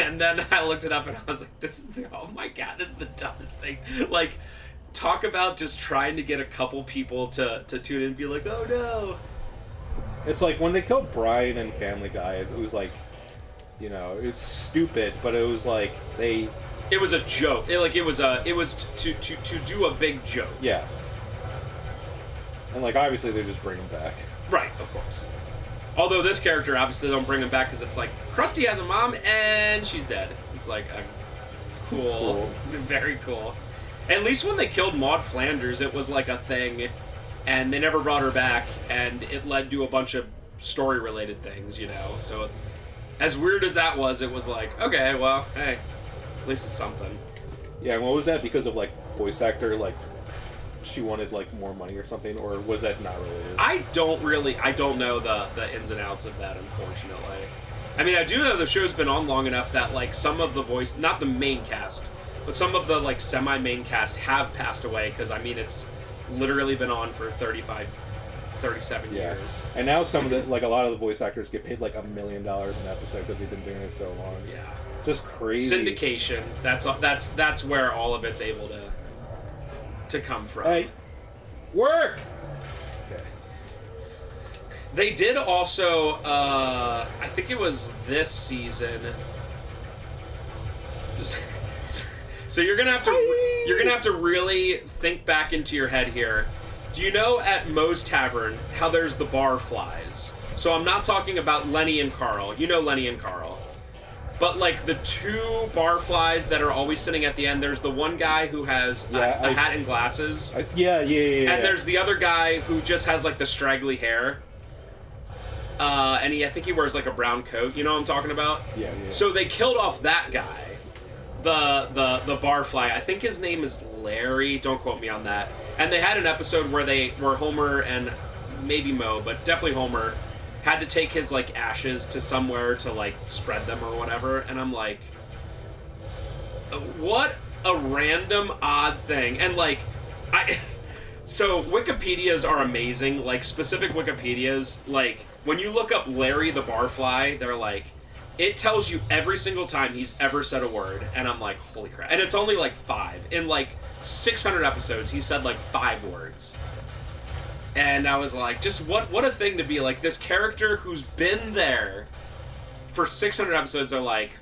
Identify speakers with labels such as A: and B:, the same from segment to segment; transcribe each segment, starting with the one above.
A: And then I looked it up and I was like, oh my god, this is the dumbest thing. Like, talk about just trying to get a couple people to tune in and be like, oh no.
B: It's like when they killed Brian in Family Guy, it was like, you know, it's stupid, but it was like It
A: was a joke. It was to do a big joke.
B: Yeah. And like obviously they just bring him back.
A: Right, of course. Although this character obviously don't bring him back because it's like Krusty has a mom and she's dead. It's like it's cool, very cool. At least when they killed Maud Flanders, it was like a thing, and they never brought her back, and it led to a bunch of story-related things, you know. So, as weird as that was, it was like, okay, well, hey, at least it's something.
B: Yeah, and what was that? Because of like voice actor, like she wanted like more money or something, or was that not related?
A: I don't know the ins and outs of that, unfortunately. I mean, I do know the show's been on long enough that like some of the voice, not the main cast, but some of the like semi-main cast have passed away because I mean it's literally been on for 37 years. And
B: now some of the like a lot of the voice actors get paid like $1 million an episode because they've been doing it so long.
A: Yeah.
B: Just crazy.
A: Syndication. That's where all of it's able to come from.
B: Hey, work.
A: Okay. They did also. I think it was this season. So you're gonna have to really think back into your head here. Do you know at Moe's Tavern how there's the barflies? So I'm not talking about Lenny and Carl. You know Lenny and Carl. But, like, the two barflies that are always sitting at the end, there's the one guy who has a hat and glasses.
B: Yeah.
A: And there's the other guy who just has, like, the straggly hair. And I think he wears, like, a brown coat. You know what I'm talking about?
B: Yeah.
A: So they killed off that guy. The barfly. I think his name is Larry. Don't quote me on that. And they had an episode where Homer and maybe Moe, but definitely Homer, had to take his, like, ashes to somewhere to, like, spread them or whatever, and I'm like, what a random, odd thing. And, like, so Wikipedias are amazing, like, specific Wikipedias, like, when you look up Larry the Barfly, they're like, it tells you every single time he's ever said a word, and I'm like, holy crap. And it's only, like, 5. In, like, 600 episodes, he said, like, 5 words. And I was like, just what a thing to be like, this character who's been there for 600 episodes are like,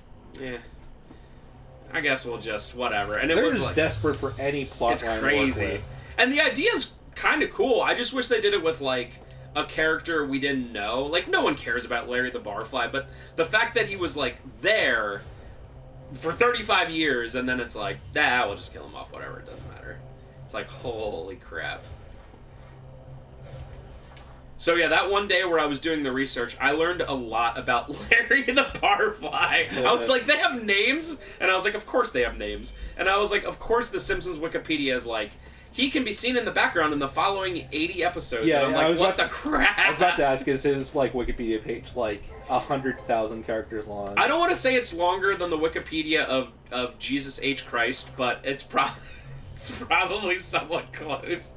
A: I guess we'll just, whatever. And
B: they're
A: was
B: just
A: like, desperate
B: for any plot line.
A: It's crazy. And the idea's kind of cool. I just wish they did it with, like, a character we didn't know. Like, no one cares about Larry the Barfly, but the fact that he was, like, there for 35 years, and then it's like, we'll just kill him off, whatever, it doesn't matter. It's like, holy crap. So yeah, that one day where I was doing the research, I learned a lot about Larry the Barfly. I was like, they have names? And I was like, of course they have names. And I was like, of course the Simpsons Wikipedia is like, he can be seen in the background in the following 80 episodes.
B: Yeah,
A: and I'm like, what the crap?
B: I was about to ask, is his like Wikipedia page like 100,000 characters long?
A: I don't want to say it's longer than the Wikipedia of Jesus H. Christ, but it's probably somewhat close.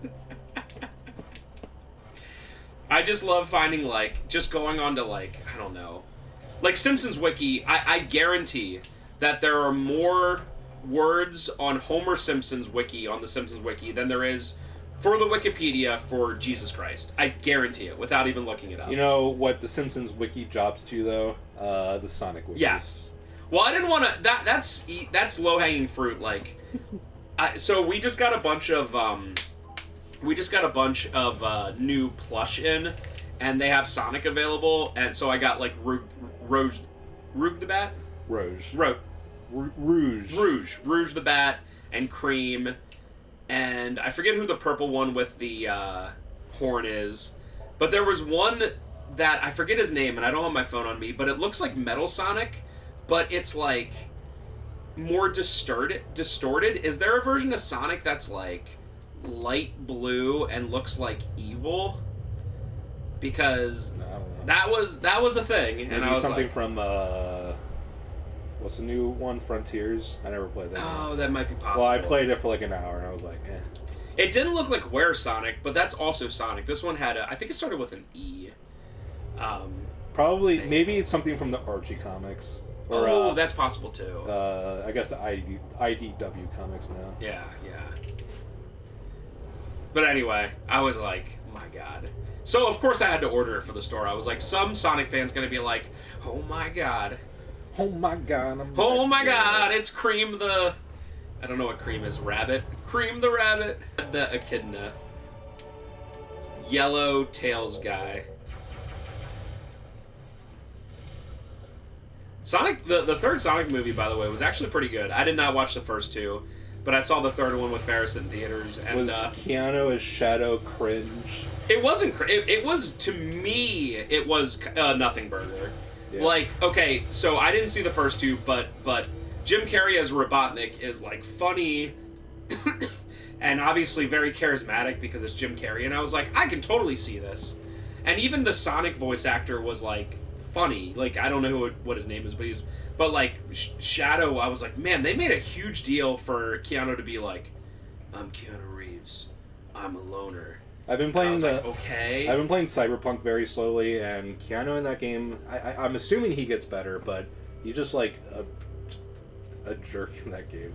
A: I just love finding, like, just going on to, like, I don't know. Like, Simpsons Wiki, I guarantee that there are more words on Homer Simpson's Wiki, on the Simpsons Wiki, than there is for the Wikipedia for Jesus Christ. I guarantee it, without even looking it up.
B: You know what the Simpsons Wiki jobs to, though? The Sonic Wiki.
A: Yes. Well, I didn't want to... That's low-hanging fruit, like... so we just got a bunch of... new plush in, and they have Sonic available, and so I got, like, Rouge the Bat?
B: Rouge
A: the Bat, and Cream, and I forget who the purple one with the horn is, but there was one that, I forget his name, and I don't have my phone on me, but it looks like Metal Sonic, but it's, like, more distorted. Is there a version of Sonic that's, like, light blue and looks like evil? Because that was a thing.
B: Maybe
A: and I was
B: something
A: like,
B: from what's the new one, Frontiers? I never played that.
A: Oh, that might be possible.
B: Well, I played it for like an hour and I was like,
A: It didn't look like Where Sonic, but that's also Sonic. This one had I think it started with an E.
B: Probably maybe it's something from the Archie comics Or,
A: that's possible too.
B: I guess the IDW comics now.
A: Yeah. But anyway, I was like, my God. So of course I had to order it for the store. I was like, some Sonic fan's gonna be like, oh my God.
B: Oh my God.
A: Oh my God, it's Cream the... I don't know what Cream is. Rabbit? Cream the Rabbit. The Echidna. Yellow Tails guy. Sonic, the third Sonic movie, by the way, was actually pretty good. I did not watch the first two, but I saw the third one with Ferris in theaters. And,
B: was Keanu as Shadow cringe?
A: It wasn't. It was, to me, it was Nothing Burger.
B: Yeah.
A: Like, okay, so I didn't see the first two, but Jim Carrey as Robotnik is, like, funny and obviously very charismatic because it's Jim Carrey, and I was like, I can totally see this. And even the Sonic voice actor was, like, funny. Like, I don't know what his name is, but like, Shadow, I was like, man, they made a huge deal for Keanu to be like, I'm Keanu Reeves. I'm a loner.
B: I've been playing
A: okay.
B: I've been playing Cyberpunk very slowly, and Keanu in that game, I'm assuming he gets better, but he's just like a jerk in that game.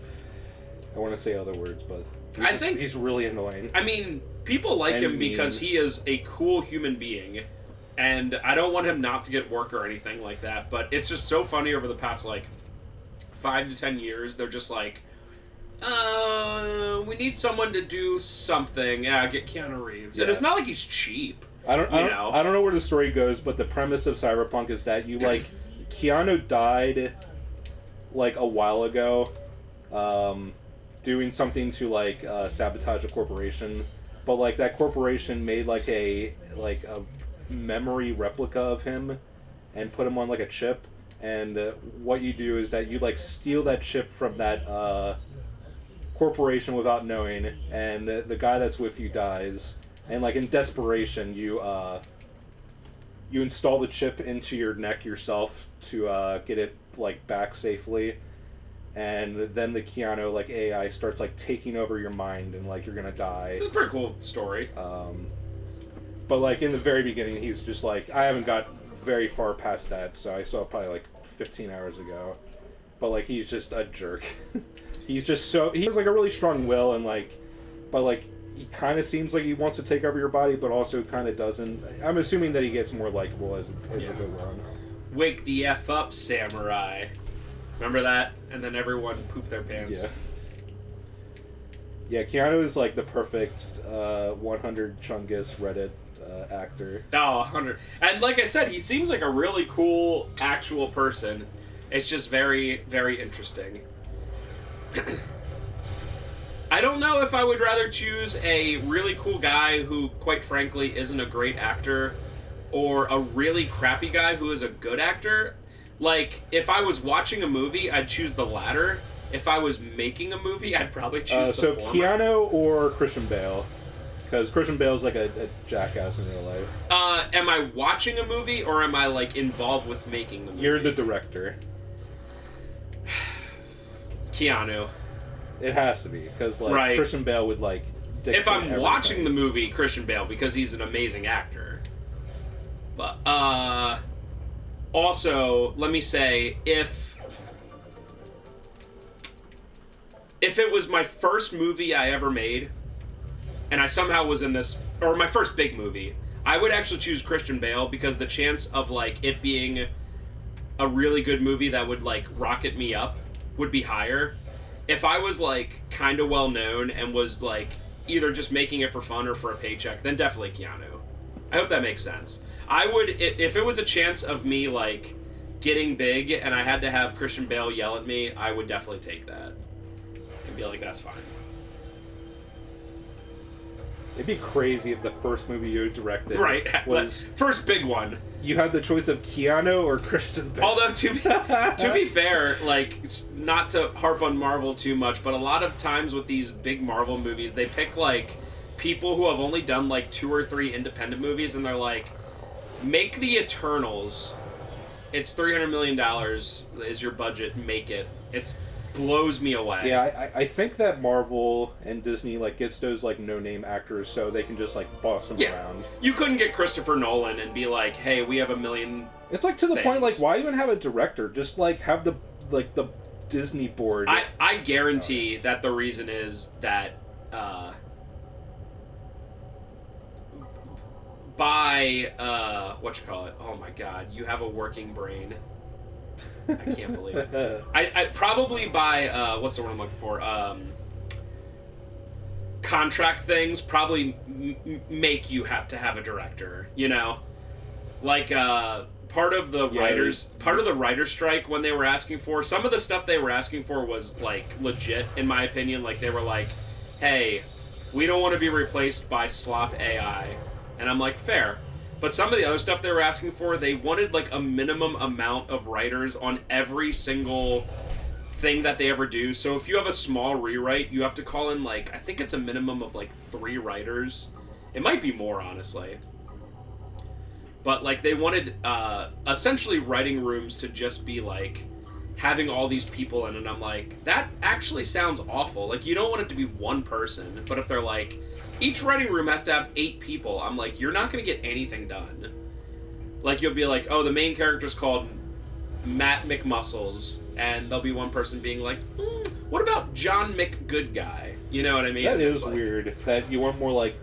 B: I want to say other words, but I think he's really annoying.
A: I mean, people like him because he is a cool human being, and I don't want him not to get work or anything like that, but it's just so funny over the past, like, 5 to 10 years, they're just like, we need someone to do something. Yeah, get Keanu Reeves. Yeah. And it's not like he's cheap.
B: I don't know where the story goes, but the premise of Cyberpunk is that you, like, Keanu died, like, a while ago, doing something to, like, sabotage a corporation, but, like, that corporation made, like, a memory replica of him and put him on, like, a chip, and what you do is that you, like, steal that chip from that corporation without knowing, and the guy that's with you dies, and, like, in desperation you install the chip into your neck yourself to get it, like, back safely, and then the Keanu, like, AI starts, like, taking over your mind, and, like, you're gonna die.
A: It's a pretty cool story.
B: But, like, in the very beginning, he's just, like, I haven't got very far past that, so I saw it probably, like, 15 hours ago. But, like, he's just a jerk. He has, like, a really strong will, and, like, but, like, he kind of seems like he wants to take over your body, but also kind of doesn't. I'm assuming that he gets more likable as it goes on.
A: Wake the F up, samurai. Remember that? And then everyone pooped their pants.
B: Yeah. Yeah, Keanu is, like, the perfect 100 Chungus Reddit actor.
A: Oh, 100. And like I said, he seems like a really cool actual person. It's just very, very interesting. I don't know if I would rather choose a really cool guy who, quite frankly, isn't a great actor, or a really crappy guy who is a good actor. Like, if I was watching a movie, I'd choose the latter. If I was making a movie, I'd probably choose the former.
B: So Keanu or Christian Bale? Because Christian Bale's like a jackass in real life.
A: Am I watching a movie, or am I, like, involved with making the movie?
B: You're the director.
A: Keanu.
B: It has to be, because, like,
A: right.
B: Christian Bale would, like, dictate
A: if I'm
B: everything.
A: watching the movie, Christian Bale, because he's an amazing actor. But, also, let me say, if it was my first movie I ever made, and I somehow was in this, or my first big movie, I would actually choose Christian Bale, because the chance of, like, it being a really good movie that would, like, rocket me up would be higher. If I was, like, kind of well known and was, like, either just making it for fun or for a paycheck, then definitely Keanu. I hope that makes sense. I would, if it was a chance of me, like, getting big and I had to have Christian Bale yell at me, I would definitely take that and be like, that's fine.
B: It'd be crazy if the first movie you directed was...
A: First big one.
B: You had the choice of Keanu or Christian Bale.
A: Although, to be fair, like, not to harp on Marvel too much, but a lot of times with these big Marvel movies, they pick, like, people who have only done, like, 2 or 3 independent movies, and they're like, make the Eternals. It's $300 million is your budget. Make it. It's blows me away.
B: Yeah, I think that Marvel and Disney like gets those like no-name actors so they can just like boss them around.
A: You couldn't get Christopher Nolan and be like, hey, we have a million.
B: It's like to the
A: things.
B: point like why even have a director? Just like have the Disney board.
A: I guarantee that the reason is that by whatchamacallit, oh my god, you have a working brain. I can't believe it. I probably by what's the word I'm looking for? Contract things probably make you have to have a director, you know? Like part of the writer's strike when they were asking for some of the stuff they were asking for was like legit in my opinion. Like they were like, hey, we don't want to be replaced by slop AI. And I'm like, fair. But some of the other stuff they were asking for, they wanted like a minimum amount of writers on every single thing that they ever do. So if you have a small rewrite, you have to call in like, I think it's a minimum of like 3 writers. It might be more, honestly. But like they wanted essentially writing rooms to just be like having all these people in, and I'm like, that actually sounds awful. Like you don't want it to be one person, but if they're like, each writing room has to have 8 people, I'm like, you're not going to get anything done. Like, you'll be like, oh, the main character's called Matt McMuscles, and there'll be one person being like, what about John McGoodguy? You know what I mean?
B: That is like, weird. That you want more like,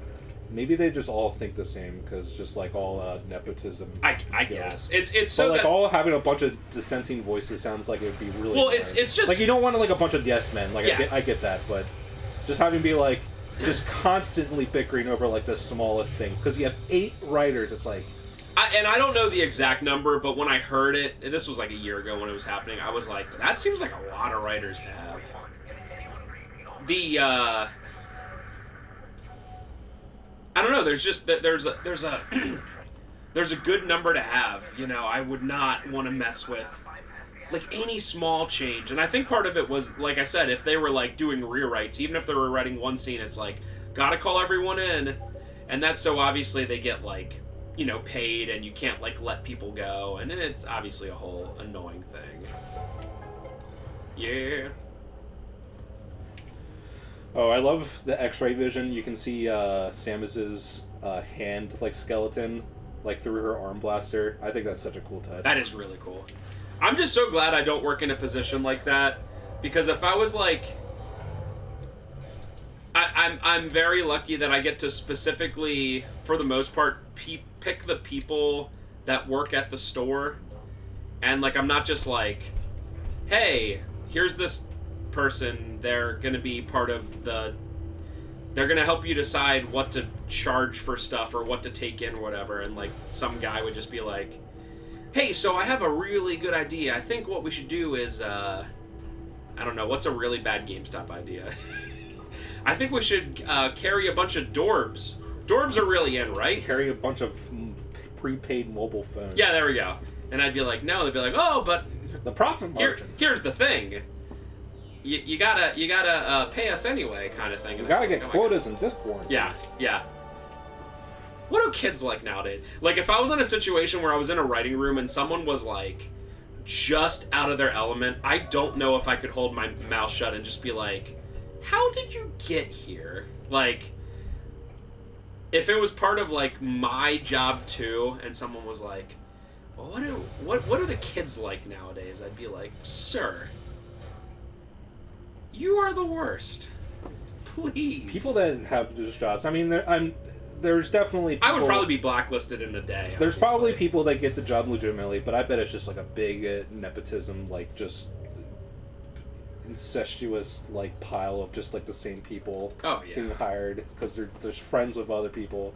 B: maybe they just all think the same, because just like all nepotism.
A: I guess. It's so
B: but like
A: that,
B: all having a bunch of dissenting voices sounds like it would be really
A: well,
B: hard.
A: it's just...
B: Like, you don't want like a bunch of yes men. Like,
A: yeah.
B: I get that, but just having be like, just constantly bickering over like the smallest thing because you have 8 writers. It's like,
A: and I don't know the exact number, but when I heard it, and this was like a year ago when it was happening, I was like, that seems like a lot of writers to have. I don't know. There's just that there's a good number to have. You know, I would not want to mess with like any small change. And I think part of it was, like I said, if they were like doing rewrites, even if they were writing one scene, it's like, gotta call everyone in. And that's so obviously they get like, you know, paid, and you can't like let people go. And then it's obviously a whole annoying thing. Yeah.
B: Oh, I love the X-ray vision. You can see Samus's hand like skeleton like through her arm blaster. I think that's such a cool touch.
A: That is really cool. I'm just so glad I don't work in a position like that, because if I was like, I'm very lucky that I get to specifically, for the most part, pick the people that work at the store, and like I'm not just like, hey, here's this person, they're gonna be part of they're gonna help you decide what to charge for stuff or what to take in or whatever, and like some guy would just be like, hey, so I have a really good idea. I think what we should do is, I don't know, what's a really bad GameStop idea? I think we should carry a bunch of Dorbs. Dorbs are really in, right?
B: Carry a bunch of prepaid mobile phones.
A: Yeah, there we go. And I'd be like, no. They'd be like, oh, but
B: the profit margin.
A: Here's the thing. You gotta pay us anyway, kind of thing.
B: You gotta get quotas and disc warranties.
A: Yeah. What do kids like nowadays? Like, if I was in a situation where I was in a writing room and someone was, like, just out of their element, I don't know if I could hold my mouth shut and just be like, how did you get here? Like, if it was part of, like, my job, too, and someone was like, well, what do the kids like nowadays? I'd be like, sir, you are the worst. Please.
B: People that have those jobs, I mean, there's definitely people,
A: I would probably be blacklisted in a day.
B: There's probably people that get the job legitimately, but I bet it's just like a big nepotism, like just incestuous like pile of just like the same people getting hired because they're friends with other people.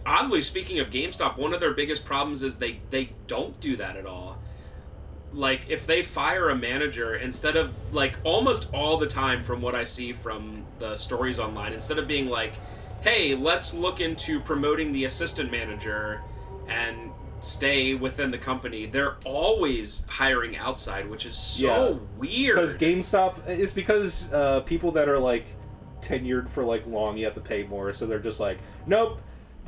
A: Oddly, speaking of GameStop, one of their biggest problems is they don't do that at all. Like, if they fire a manager, instead of, like, almost all the time from what I see from the stories online, instead of being like, hey, let's look into promoting the assistant manager and stay within the company, they're always hiring outside, which is so weird.
B: Because GameStop, it's because people that are, like, tenured for, like, long, you have to pay more, so they're just like, nope,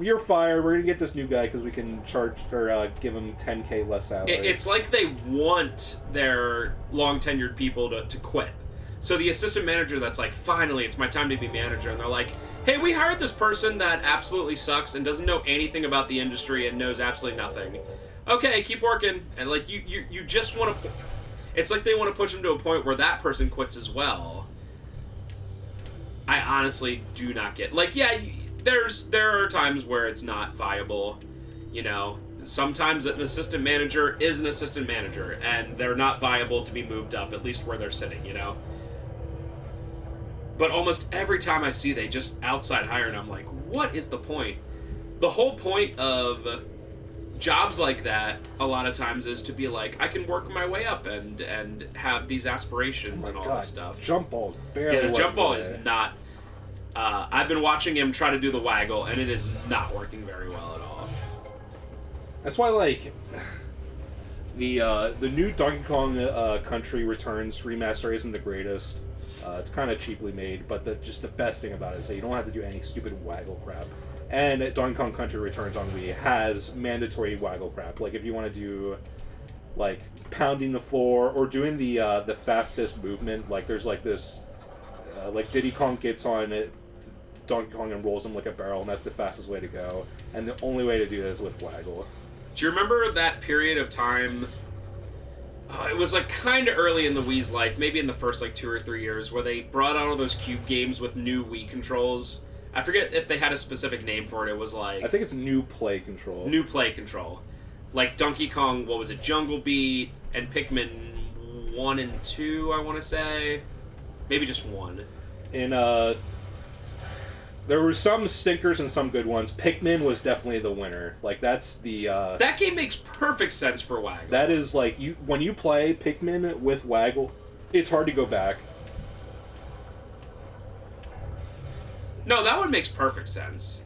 B: you're fired. We're gonna get this new guy because we can charge or give him 10K less salary.
A: It's like they want their long tenured people to quit. So the assistant manager that's like, finally, it's my time to be manager, and they're like, hey, we hired this person that absolutely sucks and doesn't know anything about the industry and knows absolutely nothing. Okay, keep working. And like you just want to. It's like they want to push them to a point where that person quits as well. I honestly do not get. Like, yeah, there are times where it's not viable. You know, sometimes an assistant manager is an assistant manager, and they're not viable to be moved up, at least where they're sitting. You know. But almost every time I see they just outside hire, and I'm like, what is the point? The whole point of jobs like that, a lot of times, is to be like, I can work my way up and have these aspirations and all this stuff.
B: Jump ball barely.
A: Yeah, the jump ball is not. I've been watching him try to do the waggle, and it is not working very well at all.
B: That's why, like, the new Donkey Kong Country Returns remaster isn't the greatest. It's kind of cheaply made, but just the best thing about it is that you don't have to do any stupid waggle crap. And Donkey Kong Country Returns on Wii has mandatory waggle crap. Like, if you want to do, like, pounding the floor or doing the fastest movement, like, there's, like, this, like, Diddy Kong gets on it, Donkey Kong and rolls him like a barrel, and that's the fastest way to go. And the only way to do that is with waggle.
A: Do you remember that period of time? It was like kind of early in the Wii's life, maybe in the first like 2 or 3 years, where they brought out all those Cube games with new Wii controls. I forget if they had a specific name for it. It was like...
B: I think it's New Play Control.
A: New Play Control. Like Donkey Kong, what was it, Jungle Beat, and Pikmin 1 and 2, I want to say. Maybe just 1.
B: There were some stinkers and some good ones. Pikmin was definitely the winner. Like, that's the...
A: that game makes perfect sense for Waggle.
B: That is, like, when you play Pikmin with Waggle, it's hard to go back.
A: No, that one makes perfect sense.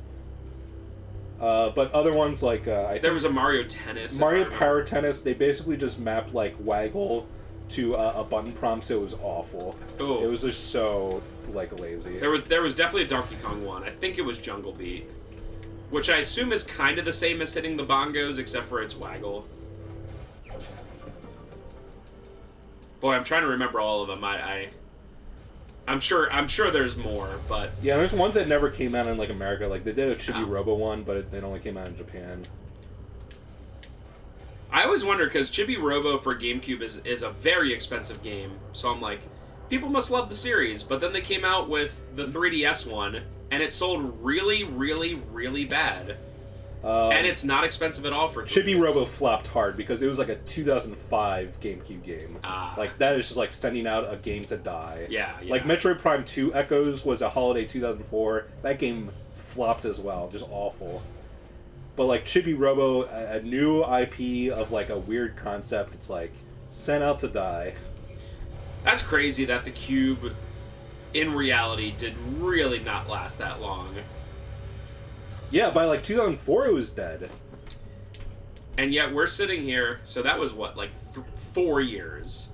B: But other ones, like...
A: there was a Mario Tennis.
B: Mario Power Tennis, they basically just mapped, like, Waggle to a button prompt, so it was awful.
A: Ooh.
B: It was just so, like, lazy.
A: There was definitely a Donkey Kong one. I think it was Jungle Beat, which I assume is kind of the same as hitting the bongos, except for it's waggle. Boy, I'm trying to remember all of them. I'm sure there's more, but
B: yeah, there's ones that never came out in like America. Like they did a Chibi
A: Oh.
B: Robo one, but it only came out in Japan.
A: I always wonder, because Chibi Robo for GameCube is a very expensive game, so I'm like, people must love the series, but then they came out with the 3DS one, and it sold really, really, really bad. And it's not expensive at all for 3DS.
B: Chibi Robo flopped hard because it was like a 2005 GameCube game. Like, that is just like sending out a game to die.
A: Yeah.
B: Like, Metroid Prime 2 Echoes was a holiday 2004. That game flopped as well. Just awful. But, like, Chibi Robo, a new IP of, like, a weird concept, it's, like, sent out to die.
A: That's crazy that the Cube, in reality, did really not last that long.
B: Yeah, by, like, 2004 it was dead.
A: And yet we're sitting here, so that was, what, like 4 years?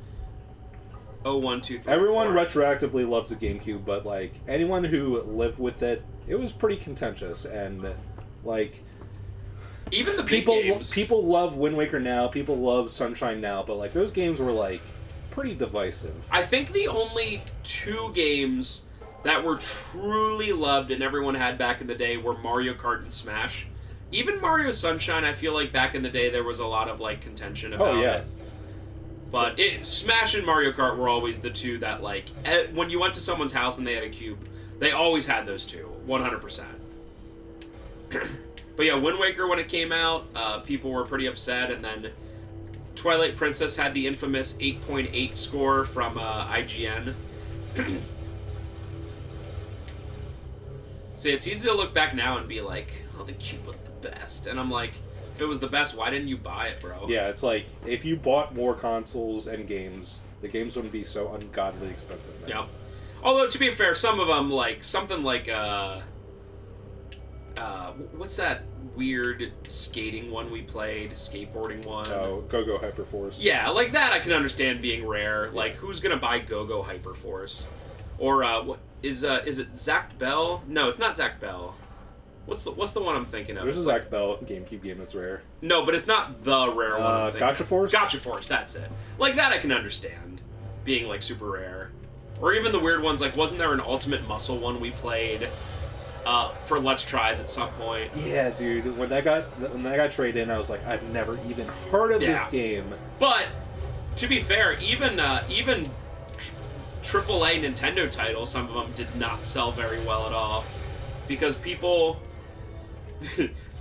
A: 1, 2, 3,
B: Everyone
A: 4.
B: retroactively loves the GameCube, but, like, anyone who lived with it, it was pretty contentious, and, like...
A: Even the big games.
B: People love Wind Waker now, people love Sunshine now, but, like, those games were, like, pretty divisive.
A: I think the only 2 games that were truly loved and everyone had back in the day were Mario Kart and Smash. Even Mario Sunshine, I feel like back in the day there was a lot of, like, contention about it. But Smash and Mario Kart were always the 2 that, like, when you went to someone's house and they had a cube, they always had those 2, 100%. But yeah, Wind Waker, when it came out, people were pretty upset, and then Twilight Princess had the infamous 8.8 score from IGN. See, it's easy to look back now and be like, oh, the Cube was the best. And I'm like, if it was the best, why didn't you buy it, bro?
B: Yeah, it's like, if you bought more consoles and games, the games wouldn't be so ungodly expensive now.
A: Yeah. Although, to be fair, some of them, like, something like, what's that weird skating one we played? Skateboarding one?
B: Oh, Go-Go Hyperforce.
A: Yeah, like that I can understand being rare. Like, who's gonna buy Go-Go Hyperforce? Or, what is it Zach Bell? No, it's not Zach Bell. What's the one I'm thinking of?
B: There's a
A: It's
B: Zach Bell GameCube game that's rare.
A: No, but it's not the rare one. I'm thinking
B: Gotcha
A: of.
B: Force?
A: Gotcha Force, that's it. Like that I can understand being like super rare. Or even the weird ones, like wasn't there an Ultimate Muscle one we played for Let's Tries at some point?
B: Yeah, dude. When that got traded in, I was like, I've never even heard of this game.
A: But to be fair, even AAA Nintendo titles, some of them did not sell very well at all because people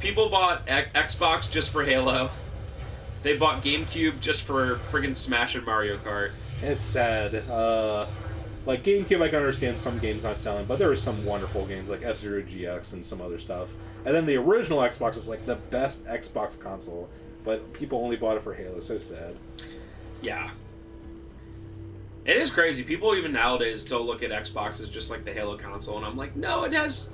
A: bought Xbox just for Halo. They bought GameCube just for friggin' Smash and Mario Kart.
B: It's sad. Like GameCube, I can understand some games not selling, but there are some wonderful games like F-Zero GX and some other stuff. And then the original Xbox is like the best Xbox console, but people only bought it for Halo. So sad.
A: Yeah. It is crazy. People even nowadays still look at Xbox as just like the Halo console, and I'm like, no, it has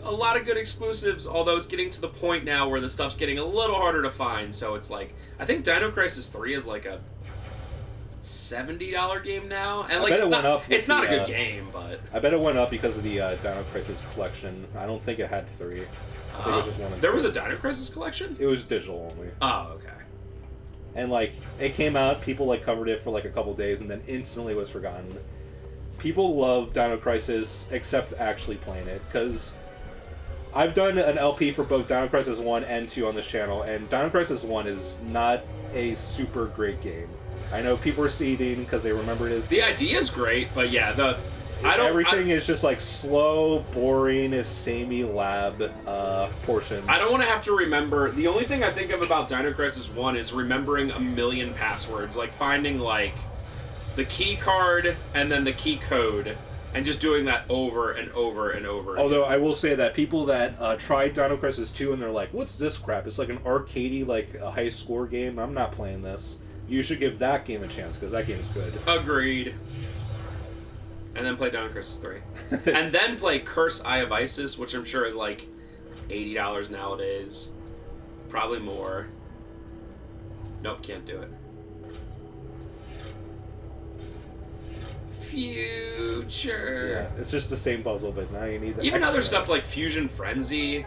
A: a lot of good exclusives, although it's getting to the point now where the stuff's getting a little harder to find, so it's like, I think Dino Crisis 3 is like a $70 game now, and like it's not a good game, but
B: I bet it went up because of the Dino Crisis collection. I don't think it had 3. I think it was just 1 and 2.
A: There was a Dino Crisis collection?
B: It was digital only.
A: Oh, okay.
B: And like it came out, people like covered it for like a couple days, and then instantly was forgotten. People love Dino Crisis, except actually playing it, because I've done an LP for both Dino Crisis 1 and 2 on this channel, and Dino Crisis 1 is not a super great game. I know people are seething because they remember it as
A: the idea is great, but yeah,
B: everything is just like slow, boring, samey lab portions.
A: I don't want to have to remember. The only thing I think of about Dino Crisis 1 is remembering a million passwords, like finding like the key card and then the key code, and just doing that over and over and over.
B: Although I will say that people that tried Dino Crisis 2 and they're like, what's this crap? It's like an arcadey, like a high score game. I'm not playing this. You should give that game a chance, because that game's good.
A: Agreed. And then play Dino Crisis 3. And then play Curse Eye of Isis, which I'm sure is like $80 nowadays. Probably more. Nope, can't do it. Future.
B: Yeah, it's just the same puzzle, but now you need the
A: even other
B: extra.
A: stuff like Fusion Frenzy,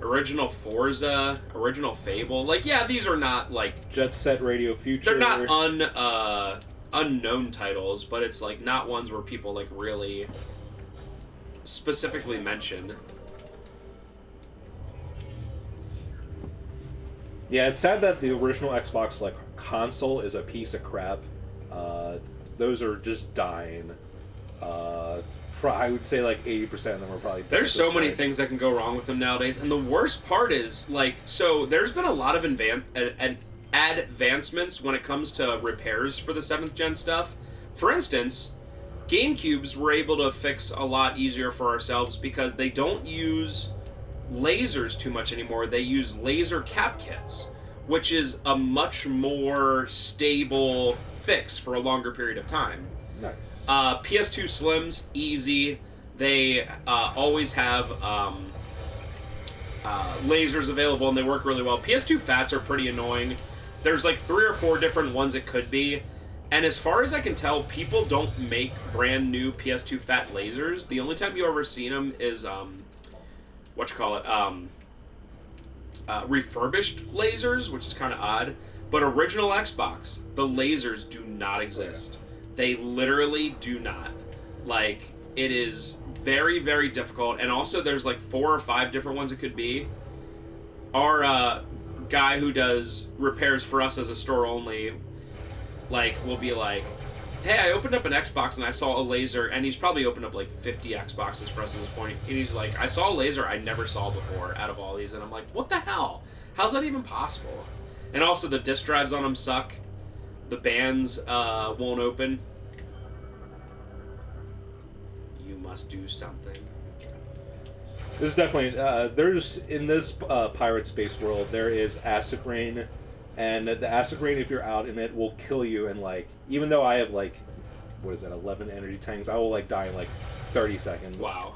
A: original Forza, original Fable. Like, yeah, these are not like
B: Jet Set Radio Future.
A: they're not unknown titles, but it's like not ones where people like really specifically mention.
B: Yeah, it's sad that the original Xbox like console is a piece of crap. Those are just dying. I would say like 80% of them are probably dead.
A: There's so many things that can go wrong with them nowadays, and the worst part is like, so there's been a lot of advancements when it comes to repairs for the 7th gen stuff. For instance, GameCubes were able to fix a lot easier for ourselves because they don't use lasers too much anymore. They use laser cap kits, which is a much more stable fix for a longer period of time.
B: Nice.
A: PS2 Slims, easy. They always have lasers available, and they work really well. PS2 Fats are pretty annoying. There's like 3 or 4 different ones it could be. And as far as I can tell, people don't make brand new PS2 Fat lasers. The only time you ever seen them is, refurbished lasers, which is kind of odd. But original Xbox, the lasers do not exist. They literally do not. Like, it is very, very difficult. And also, there's like 4 or 5 different ones it could be. Our guy who does repairs for us as a store only, like, will be like, hey, I opened up an Xbox and I saw a laser, and he's probably opened up like 50 Xboxes for us at this point. And he's like, I saw a laser I never saw before out of all these. And I'm like, what the hell? How's that even possible? And also, the disk drives on them suck. The bands won't open. You must do something.
B: There's definitely there's in this pirate space world there is acid rain, and the acid rain, if you're out in it, will kill you. And like, even though I have like, what is that, 11 energy tanks, I will like die in like 30 seconds.
A: Wow.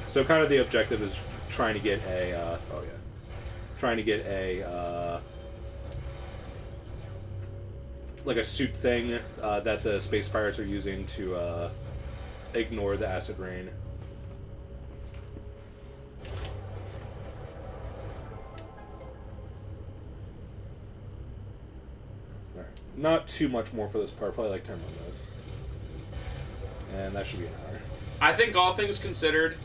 B: So kind of the objective is trying to get a like a suit thing that the space pirates are using to ignore the acid rain. Alright. Not too much more for this part, probably like 10 more minutes. And that should be an hour.
A: I think all things considered,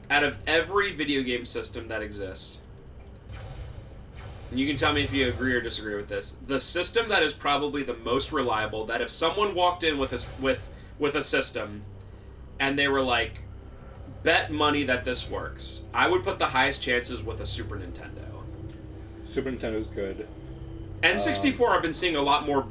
A: out of every video game system that exists, and you can tell me if you agree or disagree with this, the system that is probably the most reliable, that if someone walked in with a system and they were like, bet money that this works, I would put the highest chances with a Super Nintendo.
B: Super Nintendo's good.
A: And 64, I've been seeing a lot more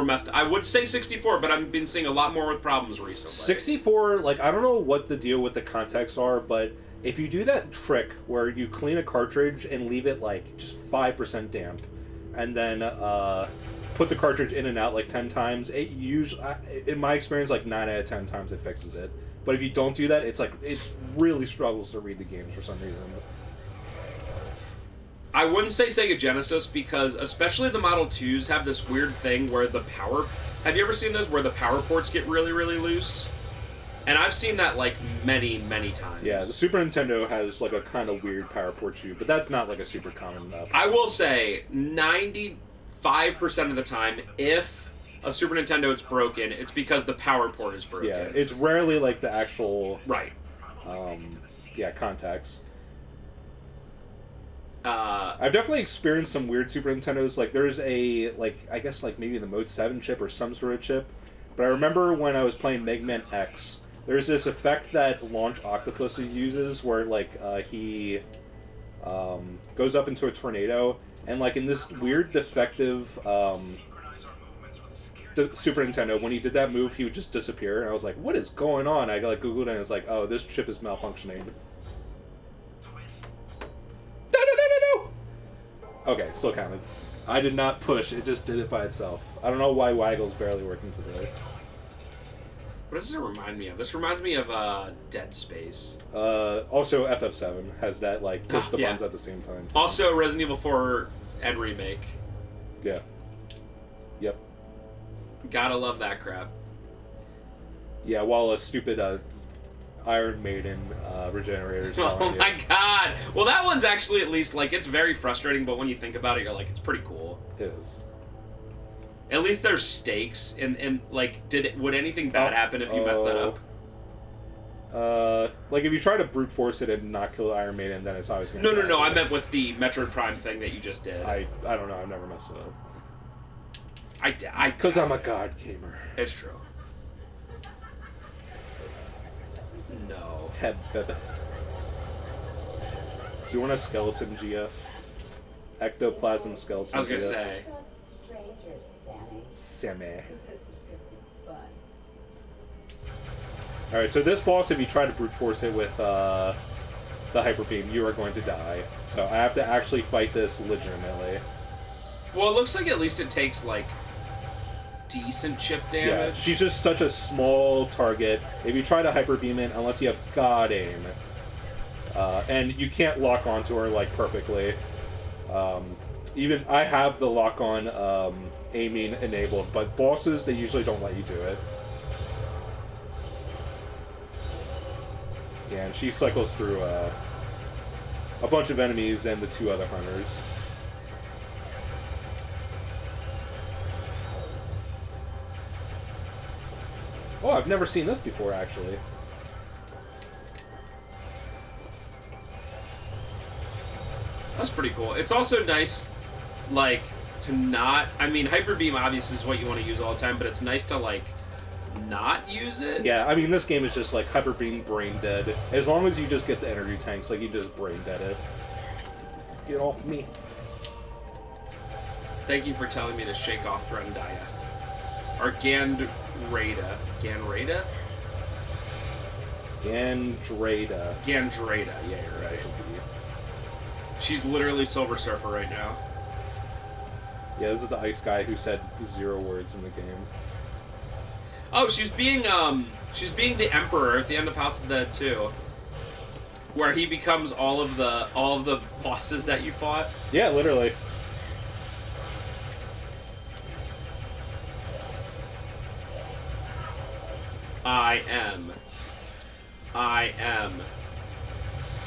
A: messed. I would say 64, but I've been seeing a lot more with problems recently.
B: 64, like, I don't know what the deal with the contacts are, but if you do that trick where you clean a cartridge and leave it, like, just 5% damp, and then put the cartridge in and out, like, 10 times, it usually, in my experience, like, 9 out of 10 times it fixes it. But if you don't do that, it's, like, it really struggles to read the games for some reason.
A: I wouldn't say Sega Genesis because especially the Model 2s have this weird thing where the power... Have you ever seen those where the power ports get really, really loose? And I've seen that, like, many, many times.
B: Yeah, the Super Nintendo has, like, a kind of weird power port too, but that's not, like, a super common...
A: I will say, 95% of the time, if a Super Nintendo is broken, it's because the power port is broken.
B: Yeah, it's rarely, like, the actual...
A: Right.
B: Contacts.
A: I've
B: definitely experienced some weird Super Nintendos. Like, there's a, like, I guess, like, maybe the Mode 7 chip or some sort of chip. But I remember when I was playing Mega Man X, there's this effect that Launch Octopus uses where, like, he goes up into a tornado. And, like, in this weird defective Super Nintendo, when he did that move, he would just disappear. And I was like, what is going on? I, like, Googled it and it's like, oh, this chip is malfunctioning. Okay, still counted. I did not push, it just did it by itself. I don't know why Waggle's barely working today.
A: What does this remind me of? This reminds me of Dead Space.
B: Also, FF7 has that, like, push the buttons at the same time.
A: Also, Resident Evil 4 and Remake.
B: Yeah. Yep.
A: Gotta love that crap.
B: Yeah, while a stupid Iron Maiden regenerators.
A: Oh my god! Well, that one's actually at least, like, it's very frustrating, but when you think about it, you're like, it's pretty cool.
B: It is.
A: At least there's stakes, and like, would anything bad happen if you messed that up?
B: Like, if you try to brute force it and not kill Iron Maiden, then it's always going to...
A: No, I meant with the Metroid Prime thing that you just did.
B: I don't know, I've never messed it up.
A: Because
B: I'm a god gamer.
A: It's true. No.
B: Do you want a skeleton GF? Ectoplasm skeleton
A: I was gonna
B: GF.
A: say.
B: Sammy. Alright, so this boss, if you try to brute force it with the Hyper Beam, you are going to die. So I have to actually fight this legitimately.
A: Well, it looks like at least it takes, like, decent chip damage.
B: Yeah, she's just such a small target. If you try to Hyper Beam it, unless you have god aim, and you can't lock onto her, like, perfectly. Even I have the lock-on aiming enabled, but bosses, they usually don't let you do it. Yeah, and she cycles through a bunch of enemies and the two other hunters. Oh, I've never seen this before, actually.
A: That's pretty cool. It's also nice, like, to not... I mean, Hyper Beam obviously is what you want to use all the time, but it's nice to, like, not use it.
B: Yeah, I mean, this game is just, like, Hyper Beam brain dead. As long as you just get the energy tanks, like, you just brain dead it. Get off me.
A: Thank you for telling me to shake off Grandaya. Or Gandrada. Gandrada?
B: Gandrada.
A: Gandrada, yeah, you're right. She's literally Silver Surfer right now.
B: Yeah, this is the ice guy who said 0 words in the game.
A: Oh, she's being the Emperor at the end of House of the Dead 2. Where he becomes all of the bosses that you fought.
B: Yeah, literally.
A: I am.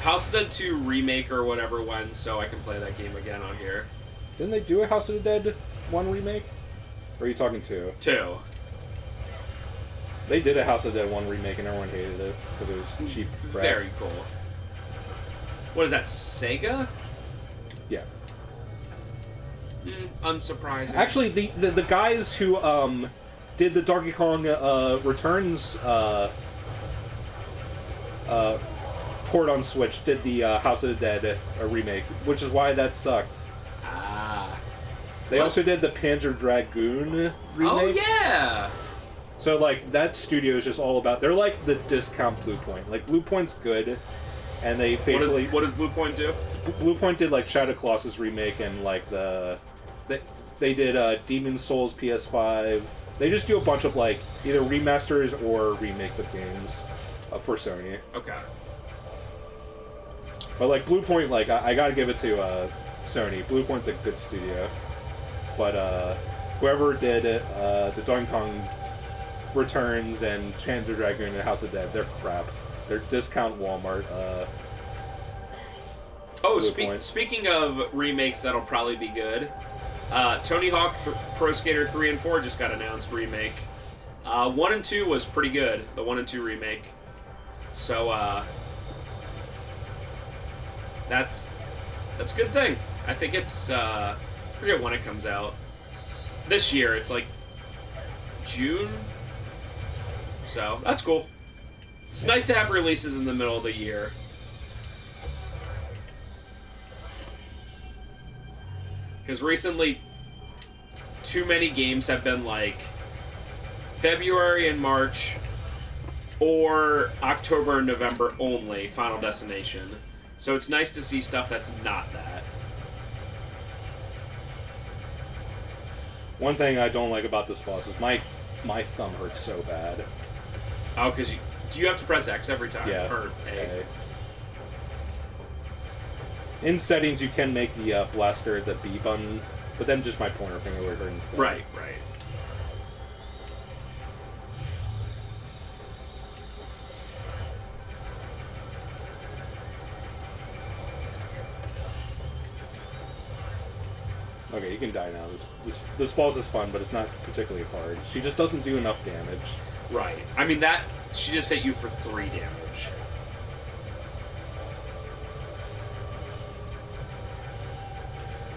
A: House of the Dead 2 remake or whatever when, so I can play that game again on here.
B: Didn't they do a House of the Dead 1 remake? Or are you talking 2?
A: 2.
B: They did a House of the Dead 1 remake and everyone hated it because it was cheap crap.
A: Very cool. What is that, Sega?
B: Yeah.
A: Unsurprising.
B: Actually, the guys who did the Donkey Kong Returns port on Switch did the House of the Dead remake, which is why that sucked. They also did the Panzer Dragoon remake.
A: Oh, yeah!
B: So, like, that studio is just all about... They're like the discount Bluepoint. Like, Bluepoint's good, and they faithfully...
A: What does Bluepoint do?
B: Bluepoint did, like, Shadow Colossus remake and, like, They did Demon's Souls PS5. They just do a bunch of, like, either remasters or remakes of games for Sony.
A: Okay.
B: But, like, Bluepoint, like, I gotta give it to Sony. Bluepoint's a good studio. But, whoever did it, the Donkey Kong Returns and Panzer Dragoon and House of Dead, they're crap. They're discount Walmart,
A: speaking of remakes that'll probably be good, Tony Hawk Pro Skater 3 and 4 just got announced remake. 1 and 2 was pretty good, the 1 and 2 remake. So, that's a good thing. I think it's, I forget when it comes out. This year, it's like June? So, that's cool. It's nice to have releases in the middle of the year. Because recently, too many games have been like February and March or October and November only, Final Destination. So it's nice to see stuff that's not that.
B: One thing I don't like about this boss is my thumb hurts so bad.
A: Oh, because do you have to press X every time?
B: Yeah.
A: Or A?
B: In settings, you can make the blaster the B button, but then just my pointer finger would hurt instead.
A: Right.
B: Okay, you can die now. This boss is fun, but it's not particularly hard. She just doesn't do enough damage.
A: Right. I mean, she just hit you for 3 damage.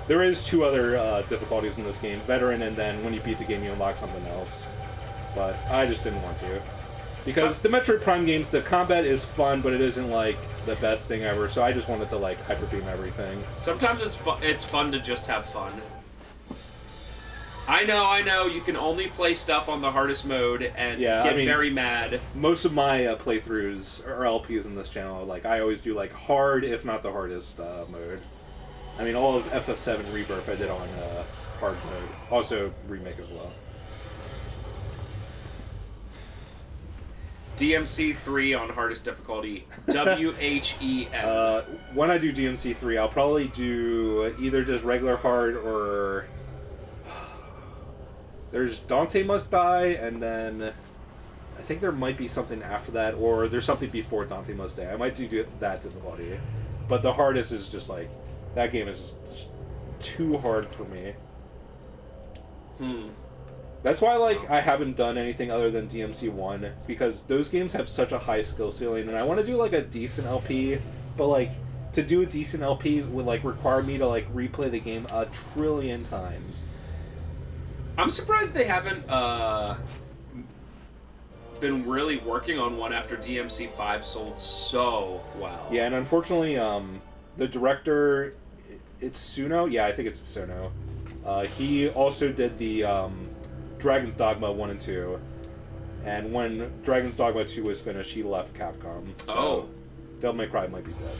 B: There is 2 other difficulties in this game. Veteran, and then when you beat the game, you unlock something else. But I just didn't want to. Because the Metroid Prime games, the combat is fun, but it isn't, like, the best thing ever, so I just wanted to, like, hyper beam everything.
A: Sometimes it's fun to just have fun. I know, you can only play stuff on the hardest mode and get very mad.
B: Most of my playthroughs or LPs in this channel, like, I always do, like, hard, if not the hardest mode. I mean, all of FF7 Rebirth I did on hard mode. Also, remake as well.
A: DMC 3 on hardest difficulty. WHEN.
B: When I do DMC 3, I'll probably do either just regular hard or... There's Dante Must Die, and then... I think there might be something after that, or there's something before Dante Must Die. I might do that difficulty. But the hardest is just like... That game is just too hard for me. That's why, like, I haven't done anything other than DMC 1, because those games have such a high skill ceiling, and I want to do, like, a decent LP, but, like, to do a decent LP would, like, require me to, like, replay the game a trillion times.
A: I'm surprised they haven't, been really working on one after DMC 5 sold so well.
B: Yeah, and unfortunately, the director, Itsuno? Yeah, I think it's Itsuno. He also did the, Dragon's Dogma 1 and 2, and when Dragon's Dogma 2 was finished, he left Capcom. So Devil May Cry might be dead.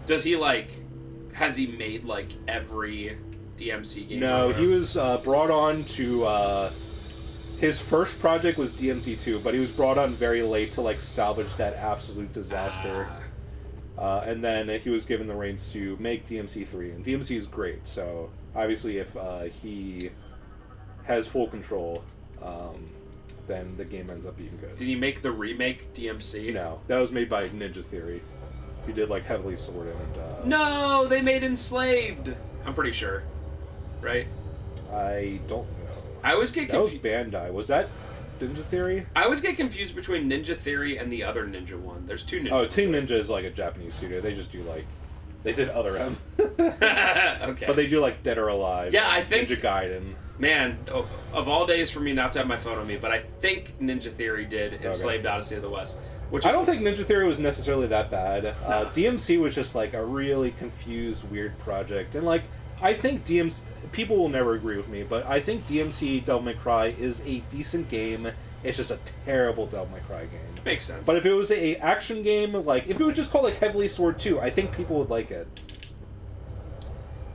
A: Does he, like... Has he made, like, every DMC game?
B: No, he was brought on to... his first project was DMC 2, but he was brought on very late to, like, salvage that absolute disaster. And then he was given the reins to make DMC 3, and DMC is great, so obviously if he has full control, then the game ends up being good.
A: Did he make the remake DMC?
B: No, that was made by Ninja Theory, who did like Heavily Sword and...
A: No, they made Enslaved! I'm pretty sure. right?
B: I don't know.
A: I always get
B: That was
A: confused.
B: Bandai. Was that Ninja Theory?
A: I always get confused between Ninja Theory and the other Ninja one. There's two Ninja.
B: Oh, Team Ninja is like a Japanese studio. They just do like, they did Other M.
A: Okay.
B: But they do like Dead or Alive.
A: Yeah, I think-
B: Ninja Gaiden.
A: Man, of all days for me not to have my phone on me, but I think Ninja Theory did Enslaved Odyssey of the West. Which
B: I don't think Ninja Theory was necessarily that bad.
A: Nah.
B: DMC was just like a really confused, weird project, and like I think DMC people will never agree with me, but I think DMC Devil May Cry is a decent game. It's just a terrible Devil May Cry game.
A: makes sense.
B: But if it was a action game, like if it was just called like Heavily Sword 2, I think people would like it.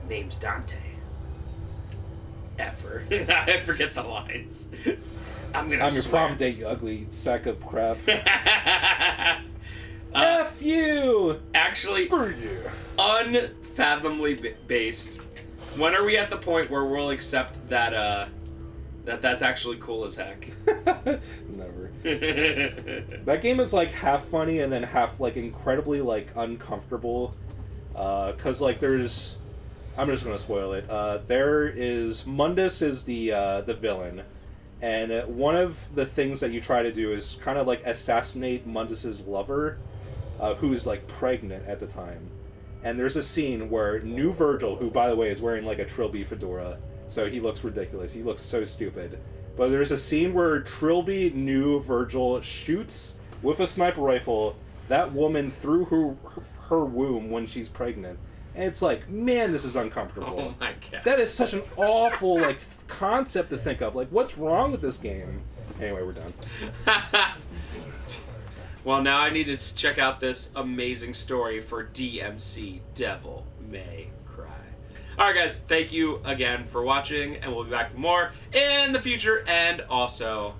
A: Name's Dante. Ever. I forget the lines. I'm your
B: I'm your prom date, you ugly sack of crap.
A: Uh,
B: F you!
A: Actually,
B: Screw you.
A: unfathomably based. When are we at the point where we'll accept that that's actually cool as heck?
B: Never. That game is like half funny and then half like incredibly like uncomfortable. Cause like there's, I'm just gonna spoil it. There is Mundus is the villain, and one of the things that you try to do is kind of like assassinate Mundus's lover, who's like pregnant at the time. And there's a scene where New Virgil, who by the way is wearing like a Trilby fedora, so he looks ridiculous. He looks so stupid. But there's a scene where Trilby New Virgil shoots with a sniper rifle that woman through her womb when she's pregnant. And it's like, man, this is uncomfortable.
A: Oh my god.
B: That is such an awful like concept to think of. Like, what's wrong with this game? Anyway, we're done.
A: Well, now I need to check out this amazing story for DMC Devil May Cry. Alright guys, thank you again for watching, and we'll be back with more in the future, and also